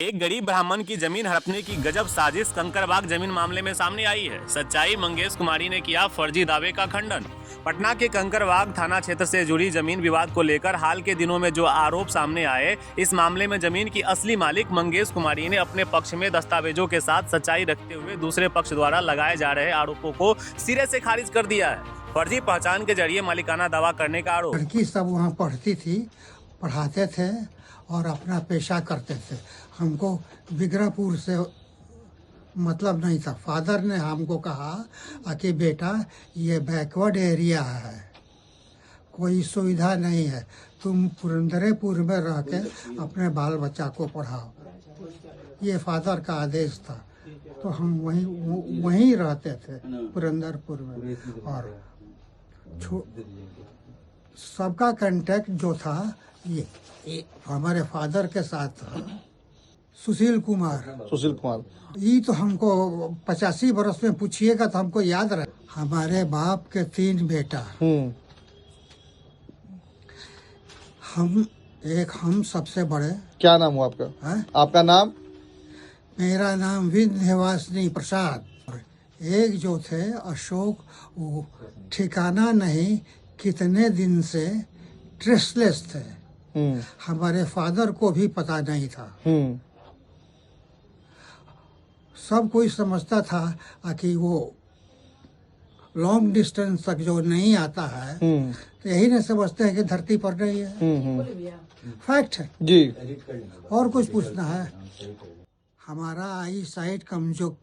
एक गरीब ब्राह्मण की जमीन हड़पने की गजब साजिश कंकड़बाग जमीन मामले में सामने आई है। सच्चाई मंगेश कुमारी ने किया फर्जी दावे का खंडन। पटना के कंकड़बाग थाना क्षेत्र से जुड़ी जमीन विवाद को लेकर हाल के दिनों में जो आरोप सामने आए, इस मामले में जमीन की असली मालिक मंगेश कुमारी ने अपने पक्ष में दस्तावेजों के साथ सच्चाई रखते हुए दूसरे पक्ष द्वारा लगाए जा रहे आरोपों को सिरे से खारिज कर दिया है। फर्जी पहचान के जरिए मालिकाना दावा करने का आरोप। लड़की सब वहाँ पढ़ती थी, पढ़ाते थे और अपना पेशा करते थे। हमको बिगरापुर से मतलब नहीं था। फादर ने हमको कहा कि बेटा ये बैकवर्ड एरिया है, कोई सुविधा नहीं है, तुम पुरंदरेपुर में रह के अपने बाल बच्चा को पढ़ाओ। ये फादर का आदेश था। तो हम वहीं रहते थे पुरंदरपुर में। और सबका कांटेक्ट जो था ये हमारे फादर के साथ था, सुशील कुमार। ये तो हमको 85 वर्ष में पूछिएगा तो हमको याद रहे। हमारे बाप के 3 बेटा, हम सबसे बड़े। क्या नाम हुआ आपका? है? आपका नाम? मेरा नाम विंध्यवासिनी प्रसाद। एक जो थे अशोक, वो ठिकाना नहीं कितने दिन से ट्रेसलेस थे। हमारे फादर को भी पता नहीं था। सब कोई समझता था कि वो लॉन्ग डिस्टेंस तक जो नहीं आता है तो यही नहीं समझते हैं कि धरती पर नहीं है। फैक्ट है जी। और कुछ पूछना है? हमारा आई साइट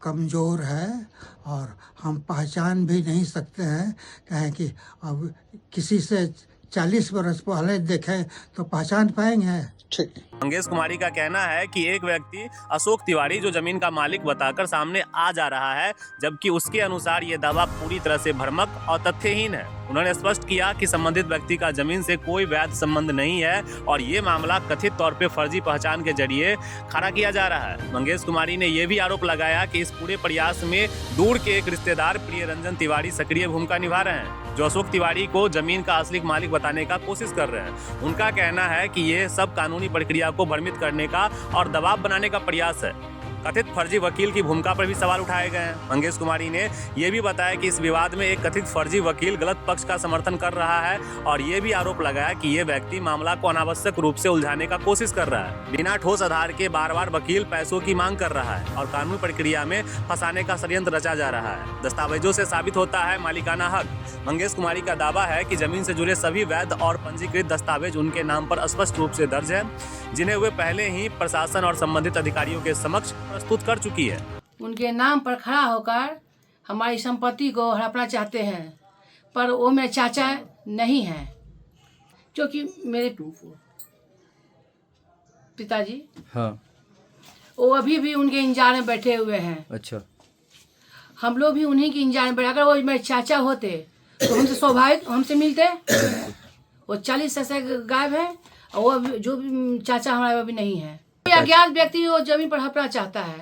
कमजोर है और हम पहचान भी नहीं सकते हैं। कहें कि अब किसी से 40 वर्ष पहले देखें तो पहचान पाएंगे। ठीक। मंगेश कुमारी का कहना है कि एक व्यक्ति अशोक तिवारी जो जमीन का मालिक बताकर सामने आ जा रहा है, जबकि उसके अनुसार ये दावा पूरी तरह से भ्रामक और तथ्यहीन है। उन्होंने स्पष्ट किया कि संबंधित व्यक्ति का जमीन से कोई वैध संबंध नहीं है और ये मामला कथित तौर पे फर्जी पहचान के जरिए खड़ा किया जा रहा है। मंगेश कुमारी ने यह भी आरोप लगाया कि इस पूरे प्रयास में दूर के एक रिश्तेदार प्रियरंजन तिवारी सक्रिय भूमिका निभा रहे हैं, जो अशोक तिवारी को जमीन का असली मालिक बताने का कोशिश कर रहे हैं। उनका कहना है कि ये सब कानूनी प्रक्रिया को भ्रमित करने का और दबाव बनाने का प्रयास है। कथित फर्जी वकील की भूमिका पर भी सवाल उठाए गए हैं। मंगेश कुमारी ने यह भी बताया कि इस विवाद में एक कथित फर्जी वकील गलत पक्ष का समर्थन कर रहा है और ये भी आरोप लगाया कि ये व्यक्ति मामला को अनावश्यक रूप से उलझाने का कोशिश कर रहा है। बिना ठोस आधार के बार वकील पैसों की मांग कर रहा है और कानूनी प्रक्रिया में फंसाने का षड्यंत्र रचा जा रहा है। दस्तावेजों से साबित होता है मालिकाना हक। मंगेश कुमारी का दावा है कि जमीन से जुड़े सभी वैध और पंजीकृत दस्तावेज उनके नाम पर स्पष्ट रूप से दर्ज है, जिन्हें वे पहले ही प्रशासन और संबंधित अधिकारियों के समक्ष प्रस्तुत कर चुकी है। उनके नाम पर खड़ा होकर हमारी संपत्ति को हड़पना चाहते हैं, पर वो मेरे चाचा नहीं हैं, क्योंकि मेरे पिताजी वो अभी भी उनके इंतजार में बैठे हुए हैं। अच्छा। हम लोग भी उन्हीं के इंतजार में बैठे। अगर वो मेरे चाचा होते तो हमसे स्वाभाविक हमसे मिलते। वो 40 से गायब है और वो जो भी चाचा हमारा वो भी नहीं है। अज्ञात व्यक्ति वो जमीन पर हड़पना चाहता है।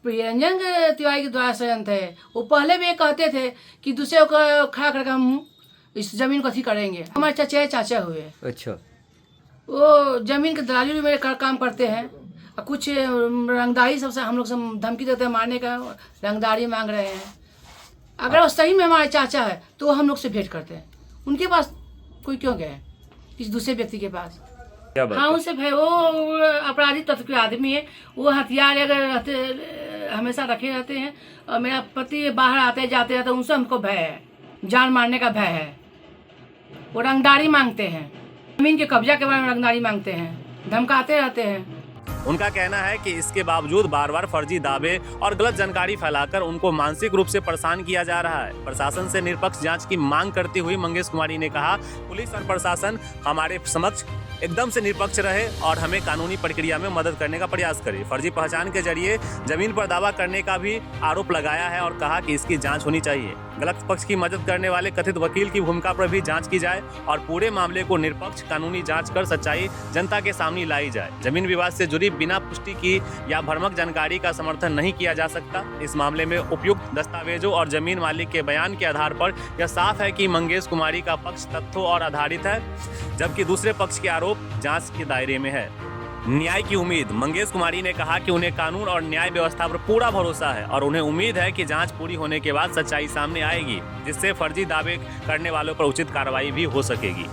प्रियरंजन तिवारी के द्वारा षड्यंत्र है। वो पहले भी ये कहते थे कि दूसरे को खड़ा करके हम इस जमीन को अथी करेंगे। हमारे चाचा हुए। अच्छा। वो जमीन के दलाली में मेरे काम करते हैं और कुछ रंगदारी सबसे हम लोग से धमकी देते हैं मारने का, रंगदारी मांग रहे हैं। अगर वो सही में हमारे चाचा है तो वो हम लोग से भेंट करते हैं। उनके पास कोई क्यों गए किसी दूसरे व्यक्ति के पास? हाँ, उनसे वो अपराधी तत्व के आदमी है। वो हथियार अगर हमेशा रखे रहते हैं और मेरा पति बाहर आते जाते रहते हैं, उनसे हमको भय है, जान मारने का भय है। वो रंगदारी मांगते हैं, जमीन के कब्जा के बारे में रंगदारी मांगते हैं, धमकाते रहते हैं। उनका कहना है कि इसके बावजूद बार फर्जी दावे और गलत जानकारी फैलाकर उनको मानसिक रूप से परेशान किया जा रहा है। प्रशासन से निष्पक्ष जांच की मांग करती हुई मंगेश कुमारी ने कहा, पुलिस और प्रशासन हमारे समक्ष एकदम से निष्पक्ष रहे और हमें कानूनी प्रक्रिया में मदद करने का प्रयास करे। फर्जी पहचान के जरिए जमीन पर दावा करने का भी आरोप लगाया है और कहा कि इसकी जांच होनी चाहिए। गलत पक्ष की मदद करने वाले कथित वकील की भूमिका पर भी जांच की जाए और पूरे मामले को निष्पक्ष कानूनी जांच कर सच्चाई जनता के सामने लाई जाए। जमीन विवाद से जुड़ी बिना पुष्टि की या भ्रामक जानकारी का समर्थन नहीं किया जा सकता। इस मामले में उपयुक्त दस्तावेजों और जमीन मालिक के बयान के आधार पर यह साफ है कि मंगेश कुमारी का पक्ष तथ्यों और आधारित है, जबकि दूसरे पक्ष के आरोप जांच के दायरे में है। न्याय की उम्मीद। मंगेश कुमारी ने कहा कि उन्हें कानून और न्याय व्यवस्था पर पूरा भरोसा है और उन्हें उम्मीद है कि जांच पूरी होने के बाद सच्चाई सामने आएगी, जिससे फर्जी दावे करने वालों पर उचित कार्रवाई भी हो सकेगी।